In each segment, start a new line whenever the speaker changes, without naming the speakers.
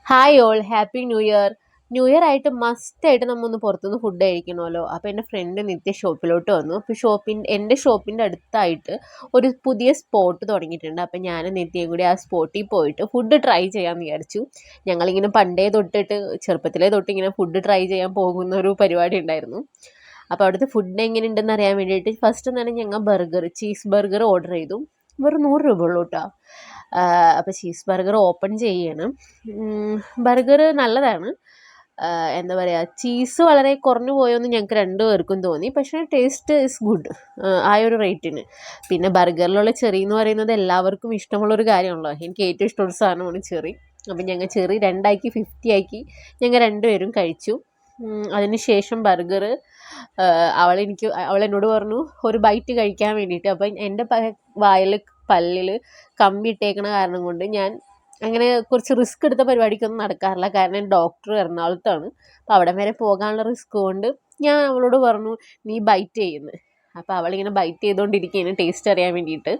Hi all, happy new year. New year ആയിട്ട് മസ്റ്റായിട്ട് നമ്മൾ ഒന്ന് പുറത്തുനിന്ന് ഫുഡ് കഴിക്കണമല്ലോ. അപ്പോൾ എൻ്റെ ഫ്രണ്ട് നിത്യ ഷോപ്പിലോട്ട് വന്നു. അപ്പോൾ എൻ്റെ ഷോപ്പിൻ്റെ അടുത്തായിട്ട് ഒരു പുതിയ സ്പോട്ട് തുടങ്ങിയിട്ടുണ്ട്. അപ്പോൾ ഞാനും നിത്യയും കൂടി ആ സ്പോട്ടിൽ പോയിട്ട് ഫുഡ് ട്രൈ ചെയ്യാമെന്ന് വിചാരിച്ചു. ഞങ്ങളിങ്ങനെ പണ്ടേ തൊട്ടിട്ട് ചെറുപ്പത്തിലേ തൊട്ട് ഇങ്ങനെ ഫുഡ് ട്രൈ ചെയ്യാൻ പോകുന്ന ഒരു പരിപാടി ഉണ്ടായിരുന്നു. അപ്പോൾ അവിടുത്തെ ഫുഡ് എങ്ങനെയുണ്ടെന്ന് അറിയാൻ വേണ്ടിയിട്ട് ഫസ്റ്റ് തന്നെ ഞങ്ങൾ ചീസ് ബർഗർ ഓർഡർ ചെയ്തു. വെറും 100 രൂപ ഉള്ളൂ കേട്ടോ. അപ്പോൾ ചീസ് ബർഗർ ഓപ്പൺ ചെയ്യണം. ബർഗർ നല്ലതാണ്. എന്താ പറയുക, ചീസ് വളരെ കുറഞ്ഞു പോയോന്ന് ഞങ്ങൾക്ക് രണ്ടുപേർക്കും തോന്നി. പക്ഷേ ടേസ്റ്റ് ഇസ് ഗുഡ് ആ ഒരു റേറ്റിന്. പിന്നെ ബർഗറിലുള്ള ചെറി എന്ന് പറയുന്നത് എല്ലാവർക്കും ഇഷ്ടമുള്ളൊരു കാര്യമാണല്ലോ. എനിക്ക് ഏറ്റവും ഇഷ്ടമുള്ള സാധനമാണ് ചെറി. അപ്പം ഞങ്ങൾ ചെറി 2 ആക്കി 50 ആക്കി ഞങ്ങൾ രണ്ടുപേരും കഴിച്ചു. അതിന് ശേഷം ബർഗർ അവളെന്നോട് പറഞ്ഞു ഒരു ബൈറ്റ് കഴിക്കാൻ വേണ്ടിയിട്ട്. അപ്പം എൻ്റെ പല്ലിൽ കമ്പി ഇട്ടേക്കണ കാരണം കൊണ്ട് ഞാൻ അങ്ങനെ കുറച്ച് റിസ്ക് എടുത്ത പരിപാടിക്കൊന്നും നടക്കാറില്ല. കാരണം ഡോക്ടർ എറണാകുളത്താണ്. അപ്പോൾ അവിടെ വരെ പോകാനുള്ള റിസ്ക് കൊണ്ട് ഞാൻ അവളോട് പറഞ്ഞു നീ ബൈറ്റ് ചെയ്യുന്നു. അപ്പോൾ അവളിങ്ങനെ ബൈറ്റ് ചെയ്തുകൊണ്ടിരിക്കുകയാണ് ടേസ്റ്റ് അറിയാൻ വേണ്ടിയിട്ട്.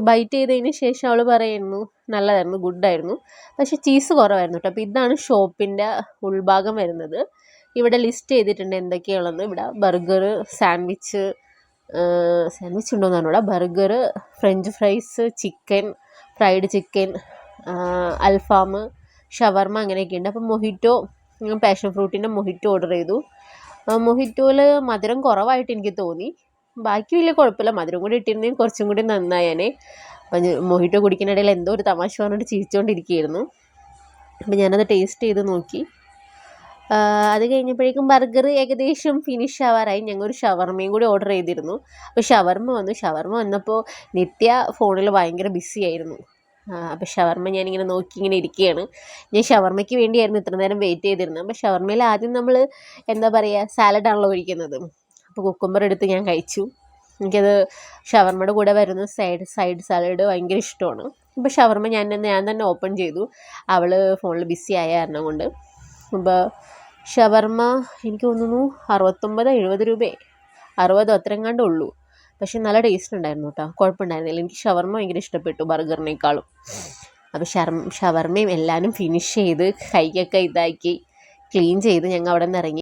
ബൈറ്റ് ചെയ്തതിന് ശേഷം അവൾ പറയുന്നു നല്ലതായിരുന്നു, ഗുഡായിരുന്നു, പക്ഷേ ചീസ് കുറവായിരുന്നു കേട്ടോ. അപ്പോൾ ഇതാണ് ഷോപ്പിൻ്റെ ഉൾഭാഗം വരുന്നത്. ഇവിടെ ലിസ്റ്റ് ചെയ്തിട്ടുണ്ട് എന്തൊക്കെയാണെന്ന്. ഇവിടെ ബർഗർ, സാൻഡ്വിച്ച് ഉണ്ടോയെന്ന് പറഞ്ഞൂടാ. Burger, french fries, chicken, fried chicken, അൽഫാം, ഷവർമ അങ്ങനെയൊക്കെ ഉണ്ട്. അപ്പം മൊഹിറ്റോ, പാഷൻ ഫ്രൂട്ടിൻ്റെ മൊഹിറ്റോ ഓർഡർ ചെയ്തു. മൊഹിറ്റോയിൽ മധുരം കുറവായിട്ട് എനിക്ക് തോന്നി. ബാക്കി വലിയ കുഴപ്പമില്ല, മധുരം കൂടി ഇട്ടിരുന്നെങ്കിൽ കുറച്ചും കൂടി നന്നായേനെ. അപ്പം മൊഹിറ്റോ കുടിക്കുന്നിടയിൽ എന്തോ ഒരു തമാശ പറഞ്ഞിട്ട് ചിരിച്ചുകൊണ്ടിരിക്കുകയായിരുന്നു. അപ്പം ഞാനത് ടേസ്റ്റ് ചെയ്ത് നോക്കി. അത് കഴിഞ്ഞപ്പോഴേക്കും ബർഗർ ഏകദേശം ഫിനിഷ് ആവാറായി. ഞങ്ങൾ ഒരു ഷവർമയും കൂടി ഓർഡർ ചെയ്തിരുന്നു. അപ്പോൾ ഷവർമ വന്നപ്പോൾ നിത്യ ഫോണിൽ ഭയങ്കര ബിസി ആയിരുന്നു. അപ്പോൾ ഷവർമ ഞാനിങ്ങനെ നോക്കി ഇങ്ങനെ ഇരിക്കുകയാണ്. ഞാൻ ഷവർമയ്ക്ക് വേണ്ടിയായിരുന്നു ഇത്ര നേരം വെയിറ്റ് ചെയ്തിരുന്നത്. അപ്പോൾ ഷവർമയിൽ ആദ്യം നമ്മൾ എന്താ പറയുക, സാലഡാണല്ലോ കഴിക്കുന്നത്. അപ്പോൾ കുക്കുംബർ എടുത്ത് ഞാൻ കഴിച്ചു. എനിക്കത് ഷവർമയുടെ കൂടെ വരുന്ന സൈഡ് സാലഡ് ഭയങ്കര ഇഷ്ടമാണ്. അപ്പോൾ ഷവർമ ഞാൻ തന്നെ ഓപ്പൺ ചെയ്തു, അവൾ ഫോണിൽ ബിസി ആയ കാരണം കൊണ്ട്. അപ്പോൾ ഷവർമ എനിക്ക് തോന്നുന്നു 69-70 രൂപയെ 60 അത്രയെങ്ങാണ്ടേ ഉള്ളൂ. പക്ഷെ നല്ല ടേസ്റ്റ് ഉണ്ടായിരുന്നു കേട്ടോ, കുഴപ്പമുണ്ടായിരുന്നില്ല. എനിക്ക് ഷവർമ ഭയങ്കര ഇഷ്ടപ്പെട്ടു ബർഗറിനേക്കാളും. അപ്പോൾ ഷവർമയും എല്ലാവരും ഫിനിഷ് ചെയ്ത് കൈയൊക്കെ ഇതാക്കി ക്ലീൻ ചെയ്ത് ഞങ്ങൾ അവിടെ നിന്ന് ഇറങ്ങി.